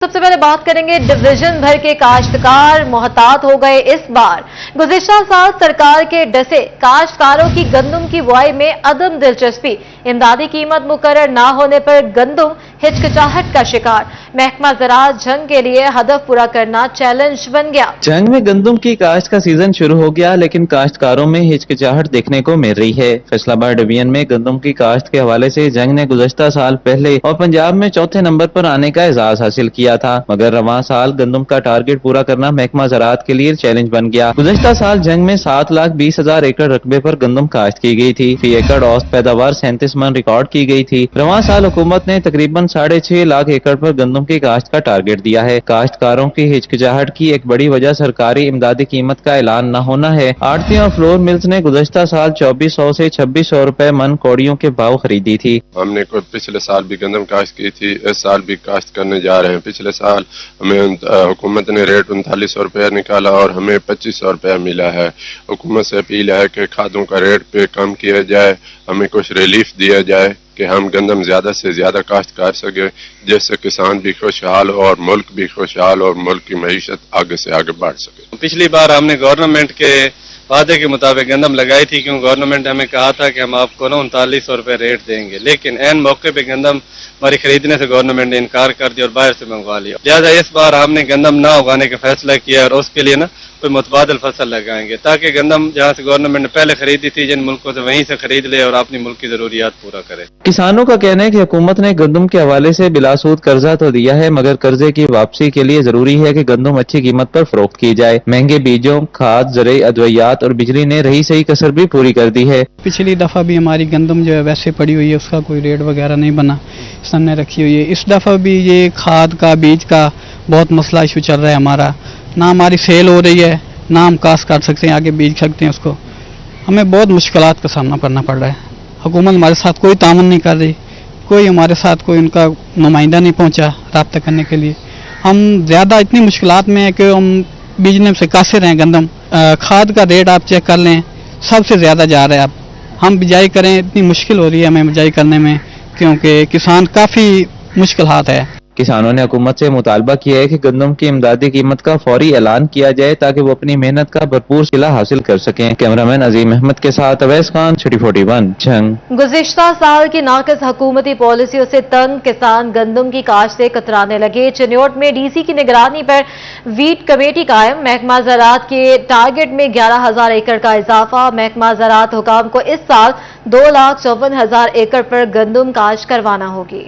सबसे पहले बात करेंगे डिवीजन भर के काश्तकार मोहतात हो गए इस बार। गुज़िश्ता साल सरकार के डसे काश्तकारों की गंदम की बुआई में अदम दिलचस्पी, इमदादी कीमत मुकर्रर ना होने पर गंदम हिचकिचाहट का शिकार। महकमा ज़राअत जंग के लिए हदफ पूरा करना चैलेंज बन गया। जंग में गंदम की काश्त का सीजन शुरू हो गया, लेकिन काश्तकारों में हिचकिचाहट देखने को मिल रही है। फैसलाबाद डिवीजन में गंदम की काश्त के हवाले से जंग ने गुज़श्ता साल पहले और पंजाब में चौथे नंबर पर आने का एजाज हासिल किया था, मगर रवां साल गंदम का टारगेट पूरा करना महकमा ज़राअत के लिए चैलेंज बन गया। गुज़श्ता साल जंग में 7,20,000 एकड़ रकबे पर गंदम काश्त की गई थी। फी एकड़ औसत पैदावार 37 मन रिकॉर्ड की गई थी। रवां साल हुकूमत ने तकरीबन 6.5 लाख एकड़ पर गंदम की काश्त का टारगेट दिया है। काश्तकारों की हिचकिचाहट की एक बड़ी वजह सरकारी इमदादी कीमत का ऐलान न होना है। आड़तियों और फ्लोर मिल्स ने गुज़श्ता साल 2400 से 2600 रुपए मन कौड़ियों के भाव खरीदी थी। हमने पिछले साल भी गंदम काश्त की थी, इस साल भी काश्त करने जा रहे हैं। पिछले साल हमें हुकूमत ने रेट 3900 रुपया निकाला और हमें 2500 रुपया मिला है। हुकूमत से अपील है कि खादों का रेट पे कम किया जाए, हमें कुछ रिलीफ दिया जाए कि हम गंदम ज्यादा से ज्यादा काश्त कर सके, जिससे किसान भी खुशहाल और मुल्क भी खुशहाल और मुल्क की मईशत आगे से आगे बढ़ सके। पिछली बार हमने गवर्नमेंट के वादे के मुताबिक गंदम लगाई थी, क्योंकि गवर्नमेंट हमें कहा था कि हम आपको 3900 रुपये रेट देंगे, लेकिन एन मौके पे गंदम हमारी खरीदने से गवर्नमेंट ने इनकार कर दिया और बाहर से मंगवा लिया। लिहाजा इस बार हमने गंदम ना उगाने का फैसला किया और उसके लिए कोई मुतबादल फसल लगाएंगे, ताकि गंदम जहाँ से गवर्नमेंट ने पहले खरीदी थी जिन मुल्कों से वहीं से खरीद ले और अपनी मुल्क की जरूरियात पूरा करे। किसानों का कहना है कि हुकूमत ने गंदम के हवाले से बिलासूद कर्जा तो दिया है, मगर कर्जे की वापसी के लिए जरूरी है कि गंदम अच्छी कीमत पर फरोख्त की जाए। महंगे बीजों, खाद, ज़राई अद्वियात और बिजली ने रही सही कसर भी पूरी कर दी है। पिछली दफा भी हमारी गंदम जो है वैसे पड़ी हुई है, उसका कोई रेट वगैरह नहीं बना, सामने रखी हुई है। इस दफा भी ये खाद का, बीज का बहुत मसला इशू चल रहा है हमारा, ना हमारी सेल हो रही है, ना हम काश्त कर सकते हैं, आगे बीज सकते हैं उसको। हमें बहुत मुश्किलात का सामना करना पड़ रहा है। हुकूमत हमारे साथ कोई तामुन नहीं कर रही, कोई हमारे साथ कोई उनका नुमाइंदा नहीं पहुंचा रब्ता करने के लिए। हम ज़्यादा इतनी मुश्किलात में हैं कि हम बीजने से कासिर हैं। गंदम खाद का रेट आप चेक कर लें, सबसे ज़्यादा जा रहा है। अब हम बिजाई करें, इतनी मुश्किल हो रही है हमें बिजाई करने में, क्योंकि किसान काफ़ी मुश्किल हाथ है। किसानों ने हुकूमत से मुतालबा किया है कि गंदम की इमदादी कीमत का फौरी ऐलान किया जाए, ताकि वो अपनी मेहनत का भरपूर सिला हासिल कर सकें। कैमरामैन अजीम अहमद के साथ अवैस खान, सिटी 41, जंग। गुज़िश्ता साल की नाक़िस हुकूमती पॉलिसियों से तंग किसान गंदम की काश्त से कतराने लगे। चिन्योट में डीसी की निगरानी पर वीट कमेटी कायम। महकमा ज़राअत के टारगेट में 11,000 एकड़ का इजाफा। महकमा ज़राअत हुकाम को इस साल 2,54,000 एकड़ पर गंदम काश्त करवाना होगी।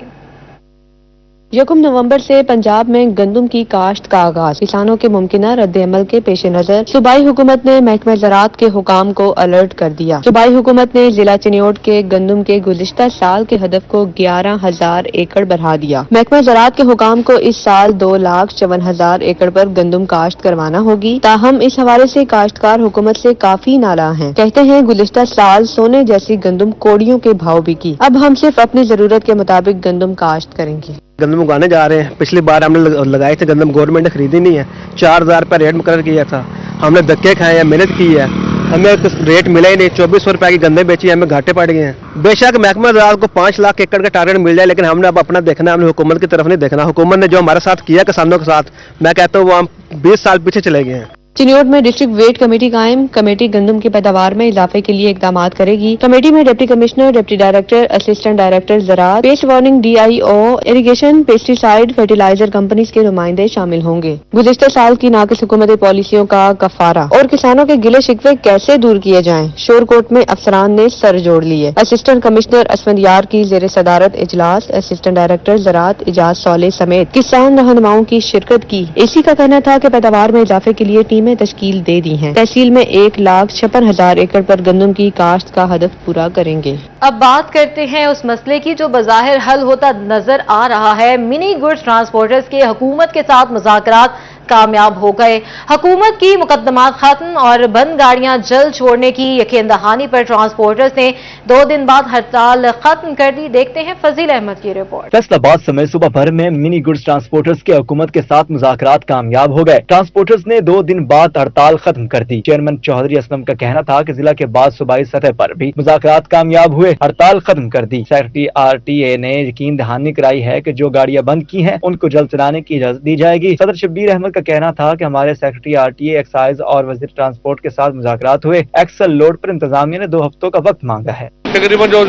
1 नवंबर से पंजाब में गंदम की काश्त का आगाज। किसानों के मुमकिना रद्द-ए-अमल के पेश नजर सूबाई हुकूमत ने महकमा ज़राअत के हुकाम को अलर्ट कर दिया। सूबाई हुकूमत ने जिला चिन्योट के गंदम के गुज़िश्ता साल के हदफ को 11,000 एकड़ बढ़ा दिया। महकमा ज़राअत के हुकाम को इस साल 2,54,000 एकड़ पर गंदम काश्त करवाना होगी। ताहम इस हवाले से काश्तकार हुकूमत से काफी नाराज हैं। कहते हैं गुज़िश्ता साल सोने जैसी गंदम कोड़ियों के भाव बिकी, अब हम सिर्फ अपनी जरूरत के मुताबिक गंदम काश्त करेंगे। गंदम उगाने जा रहे हैं। पिछली बार हमने लगाए थे गंदम, गवर्नमेंट ने खरीदी नहीं है। 4,000 रुपये रेट मुकर्रर किया था, हमने धक्के खाए हैं, मेहनत की है, हमें रेट मिला ही नहीं। 2400 रुपये की गंदे बेची, हमें घाटे पड़ गए हैं। बेशक महकमा ज़राअत को 5 लाख एकड़ का टारगेट मिल जाए, लेकिन हमने अब अपना देखना, हमने हुकूमत की तरफ नहीं देखना। हुकूमत ने जो हमारे साथ किया किसानों के साथ, मैं कहता हूँ वो हम 20 साल पीछे चले गए हैं। चिन्योट में डिस्ट्रिक्ट वेट कमेटी कायम। कमेटी गंदम की पैदावार में इजाफे के लिए इकदाम करेगी। कमेटी में deputy commissioner, deputy director, assistant director ज़राअत, pest warning DIO, irrigation, pesticide, fertiliser companies के नुमाइंदे शामिल होंगे। गुज़िश्ता साल की नाक़िस हुकूमती पॉलिसियों का गफारा और किसानों के गिले शिकवे कैसे दूर किए जाएं, शोरकोट में अफसरान ने सर जोड़ लिए। असिस्टेंट कमिश्नर असफंदियार की ज़ेर सदारत इजलास, असिस्टेंट डायरेक्टर ज़राअत इजाज सौले समेत किसान रहनुमाओं की शिरकत की। इसी का कहना था कि पैदावार में इजाफे के लिए टीमें तश्कील दे दी हैं। तहसील में 1,56,000 एकड़ पर गंदम की काश्त का हदफ पूरा करेंगे। अब बात करते हैं उस मसले की जो बज़ाहिर हल होता नजर आ रहा है। मिनी गुड्स ट्रांसपोर्टर्स के हुकूमत के साथ मुज़ाकरात कामयाब हो गए। हुकूमत की मुकदमात खत्म और बंद गाड़ियां जल्द छोड़ने की यकीन दहानी पर ट्रांसपोर्टर्स ने 2 दिन बाद हड़ताल खत्म कर दी। देखते हैं फजील अहमद की रिपोर्ट। फैसलाबाद समेत सूबा भर में मिनी गुड्स ट्रांसपोर्टर्स के हुकूमत के साथ मुज़ाकरात कामयाब हो गए। ट्रांसपोर्टर्स ने 2 दिन बाद हड़ताल खत्म कर दी। चेयरमैन चौधरी असलम का कहना था कि जिला के बाद सूबाई सतह पर भी मुज़ाकरात कामयाब हुए, हड़ताल खत्म कर दी। सेक्रेटरी RTA ने यकीन दहानी कराई है कि जो गाड़ियां बंद की हैं उनको जल्द चलाने की इजाजत दी जाएगी। सदर शब्बीर अहमद का कहना था कि हमारे सेक्रेटरी RTA, एक्साइज और वजीर ट्रांसपोर्ट के साथ मुज़ाकरात हुए। एक्सल लोड पर इंतजामिया ने 2 हफ्तों का वक्त मांगा है। तकरीबन जो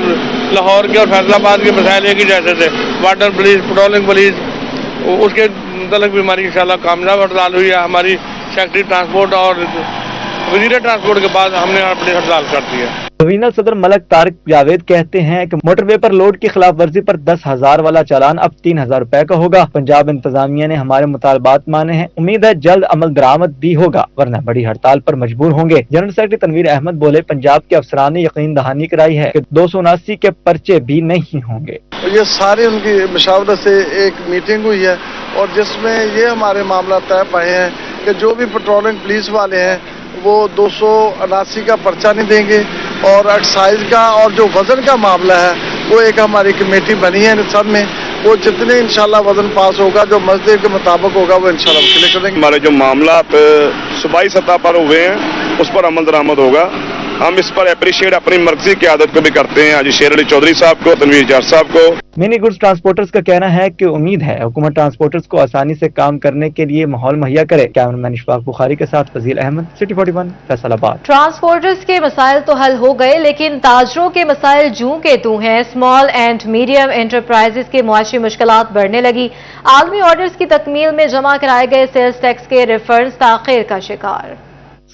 लाहौर के और फैसलाबाद के मसाइल एक ही जैसे थे, वाटर पुलिस, पेट्रोलिंग पुलिस, उसके मुतल्लिक भी हमारी इंशाल्लाह कामयाब हड़ताल हुई है। हमारी सेक्रेटरी ट्रांसपोर्ट और वजीर ट्रांसपोर्ट के बाद हमने अपनी हड़ताल कर दी है। डिवीजनल सदर मलक तारिक जावेद कहते हैं कि मोटरवे पर लोड की खिलाफ वर्जी पर 10,000 वाला चालान अब 3,000 रुपए का होगा। पंजाब इंतजामिया ने हमारे मुतालबात माने हैं, उम्मीद है जल्द अमल दरामद भी होगा, वरना बड़ी हड़ताल पर मजबूर होंगे। जनरल सेक्रेटरी तनवीर अहमद बोले, पंजाब के अफसरान ने यकीन दहानी कराई है कि 279 के पर्चे भी नहीं होंगे। ये सारी उनकी मशावरत से एक मीटिंग हुई है और जिसमें ये हमारे मामला तय पाए हैं कि जो भी पेट्रोलिंग पुलिस वाले हैं वो 279 का पर्चा नहीं देंगे और एक्साइज का और जो वजन का मामला है वो एक हमारी कमेटी बनी है सब में, वो जितने इंशाल्लाह वजन पास होगा जो मसले के मुताबिक होगा वो इंशाल्लाह क्लियर करेंगे। हमारे जो मामला सूबाई सतह पर हुए हैं उस पर अमल दरामद होगा। हम इस पर अप्रिशिएट अपनी मर्जी की आदत को भी करते हैं, आज शेर अली चौधरी साहब को, तनवीर जाट साहब को। मिनी गुड्स ट्रांसपोर्टर्स का कहना है कि उम्मीद है हुकूमत ट्रांसपोर्टर्स को आसानी से काम करने के लिए माहौल मुहैया करे। कैमरामैन इशफाक बुखारी के साथ फजील अहमद, सिटी 41, फैसलाबाद। ट्रांसपोर्टर्स के मसाइल तो हल हो गए, लेकिन ताजरों के मसाइल जूं के तू हैं। स्मॉल एंड मीडियम एंटरप्राइजेस के मुआशी मुश्किलात बढ़ने लगी। आलमी ऑर्डर्स की तकमील में जमा कराए गए सेल्स टैक्स के रिफंड्स ताखिर का शिकार।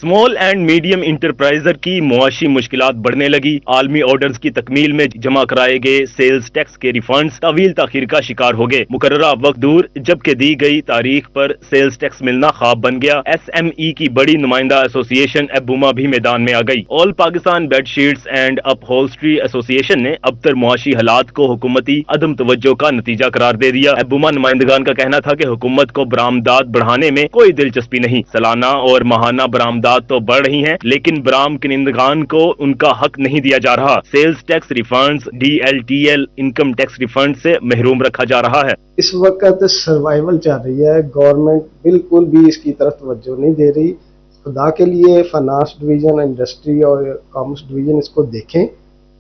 स्मॉल एंड मीडियम इंटरप्राइजर की मुआशी मुश्किलात बढ़ने लगी। आलमी ऑर्डर्स की तकमील में जमा कराए गए सेल्स टैक्स के रिफंड्स तवील ताखीर का शिकार हो गए। मुकर्ररा वक्त दूर, जबकि दी गई तारीख पर सेल्स टैक्स मिलना ख्वाब बन गया। SME की बड़ी नुमाइंदा एसोसिएशन एबुमा भी मैदान में आ गई। All Pakistan bedsheets and upholstery association ने अबतर मुआशी हालात को हुकूमती अदम तवज्जो का नतीजा करार दे दिया। एबुमा नुमाइंदगान का कहना था कि हुकूमत को बरामदात बढ़ाने में कोई दिलचस्पी नहीं। सालाना और माहाना बरामदात तो बढ़ रही हैं, लेकिन बराम किनिंदगान को उनका हक नहीं दिया जा रहा। Sales tax refunds, DLTL income tax refund से महरूम रखा जा रहा है। इस वक्त सर्वाइवल चल रही है, गवर्नमेंट बिल्कुल भी इसकी तरफ तवज्जो नहीं दे रही। खुदा के लिए फाइनेंस डिवीजन, इंडस्ट्री और कॉमर्स डिवीजन इसको देखें।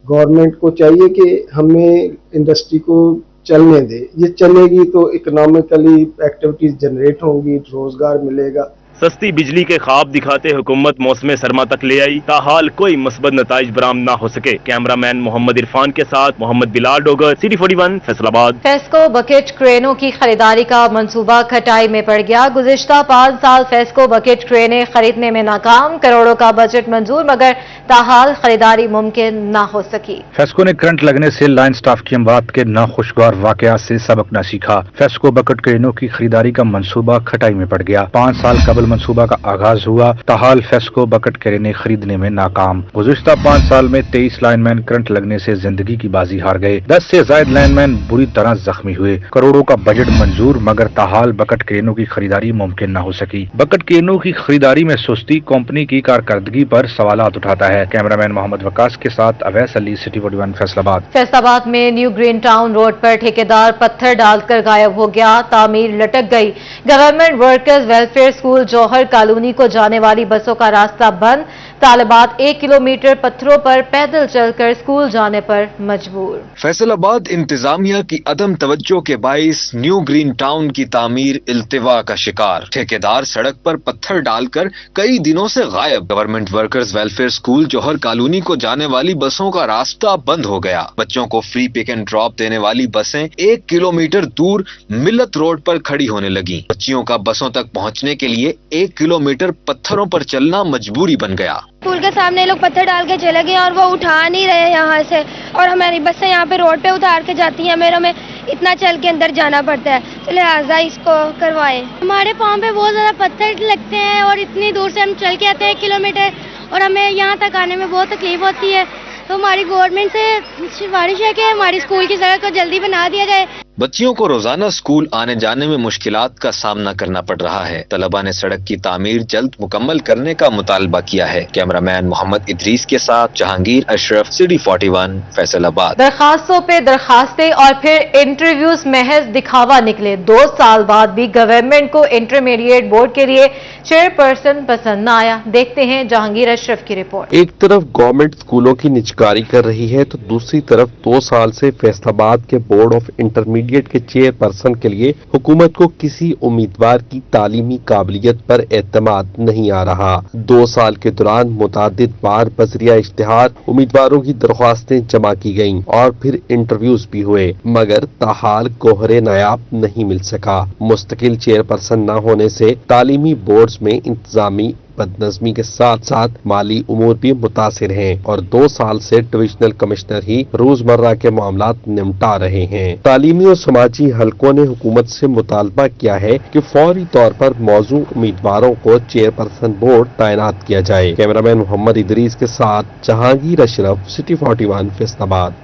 गवर्नमेंट को चाहिए कि हमें इंडस्ट्री को चलने दे, ये चलेगी तो इकोनॉमिकली एक्टिविटीज जनरेट होंगी, रोजगार मिलेगा। सस्ती बिजली के ख्वाब दिखाते हुकूमत मौसम सरमा तक ले आई, ताहाल कोई मस्बत नताइज बरामद ना हो सके। कैमरामैन मोहम्मद इरफान के साथ मोहम्मद बिलाल डोगर, सिटी 41, फैसलाबाद। फेस्को बकेट क्रेनों की खरीदारी का मंसूबा खटाई में पड़ गया। गुज़िश्ता 5 साल फेस्को बकेट क्रेनें खरीदने में नाकाम। करोड़ों का बजट मंजूर, मगर ताहाल खरीदारी मुमकिन ना हो सकी। फेस्को ने करंट लगने से लाइन स्टाफ की अमवात के नाखुशगवार वाकयात से सबक न सीखा। फेस्को बकेट क्रेनों की खरीदारी का मंसूबा खटाई में पड़ गया। 5 साल कबल मंसूबा का आगाज हुआ, ताहाल फेस्को बकेट क्रेनें खरीदने में नाकाम। गुज़िश्ता 5 साल में 23 लाइनमैन करंट लगने से जिंदगी की बाजी हार गए। 10 से ज्यादा लाइनमैन बुरी तरह जख्मी हुए। करोड़ों का बजट मंजूर, मगर ताहाल बकेट क्रेनों की खरीदारी मुमकिन न हो सकी। बकेट क्रेनों की खरीदारी में सुस्ती कंपनी की कारकर्दगी पर सवालात उठाता है। कैमरामैन मोहम्मद वकास के साथ अवैस अली, सिटी 41, फैसलाबाद। फैसलाबाद में न्यू ग्रीन टाउन रोड पर ठेकेदार पत्थर डालकर गायब हो गया, तामीर लटक गई। गवर्नमेंट वर्कर्स वेलफेयर स्कूल जौहर कॉलोनी को जाने वाली बसों का रास्ता बंद। तालिबात 1 किलोमीटर पत्थरों पर पैदल चलकर स्कूल जाने पर मजबूर। फैसलाबाद इंतजामिया की अदम तवज्जो के बाइस न्यू ग्रीन टाउन की तामीर इल्तिवा का शिकार। ठेकेदार सड़क पर पत्थर डालकर कई दिनों से गायब। गवर्नमेंट वर्कर्स वेलफेयर स्कूल जौहर कॉलोनी को जाने वाली बसों का रास्ता बंद हो गया। बच्चों को फ्री पिक एंड ड्रॉप देने वाली बसें 1 किलोमीटर दूर मिल्लत रोड पर खड़ी होने लगी। बच्चियों का बसों तक पहुंचने के लिए 1 किलोमीटर पत्थरों पर चलना मजबूरी बन गया। स्कूल के सामने लोग पत्थर डाल के चले गए और वो उठा नहीं रहे यहाँ से, और हमारी बसें यहाँ पे रोड पे उतार के जाती हैं। मेरे में इतना चल के अंदर जाना पड़ता है, तो लिहाजा इसको करवाएं। हमारे पाँव पे बहुत ज़्यादा पत्थर लगते हैं और इतनी दूर से हम चल के आते हैं 1 किलोमीटर, और हमें यहाँ तक आने में बहुत तकलीफ होती है। तो हमारी गवर्नमेंट से सिफारिश है कि हमारी स्कूल की सड़क को जल्दी बना दिया जाए। बच्चियों को रोजाना स्कूल आने जाने में मुश्किलात का सामना करना पड़ रहा है। तलबा ने सड़क की तामीर जल्द मुकम्मल करने का मुतालबा किया है। कैमरामैन मोहम्मद इदरीस के साथ जहांगीर अशरफ, सिटी 41, फैसलाबाद। दरखास्तों पे दरखास्तें और फिर इंटरव्यूज महज दिखावा निकले। 2 साल बाद भी गवर्नमेंट को इंटरमीडिएट बोर्ड के लिए चेयरपर्सन पसंद न आया। देखते हैं जहांगीर अशरफ की रिपोर्ट। एक तरफ गवर्नमेंट स्कूलों की निजकारी कर रही है तो दूसरी तरफ 2 साल से फैसलाबाद के बोर्ड ऑफ इंटरमीडिएट के चेयरपर्सन के लिए हुकूमत को किसी उम्मीदवार की तालीमी काबिलियत पर एतमाद नहीं आ रहा। 2 साल के दौरान मुतादिद बार बजरिया इश्तिहार उम्मीदवारों की दरख्वास्तें जमा की गईं और फिर इंटरव्यूज भी हुए, मगर ताहाल गोहरे नायाब नहीं मिल सका। मुस्तकिल चेयरपर्सन न होने से तालीमी बोर्ड्स में इंतजामी बदनज़मी के साथ साथ माली उमूर भी मुतासिर हैं और 2 साल से डिविजनल कमिश्नर ही रोजमर्रा के मामलात निपटा रहे हैं। तालीमी और समाजी हलकों ने हुकूमत से मुतालबा किया है कि फौरी तौर पर मौजू उम्मीदवारों को चेयरपर्सन बोर्ड तैनात किया जाए। कैमरामैन मोहम्मद इदरीस के साथ जहांगीर अशरफ, सिटी 41, फैसलाबाद।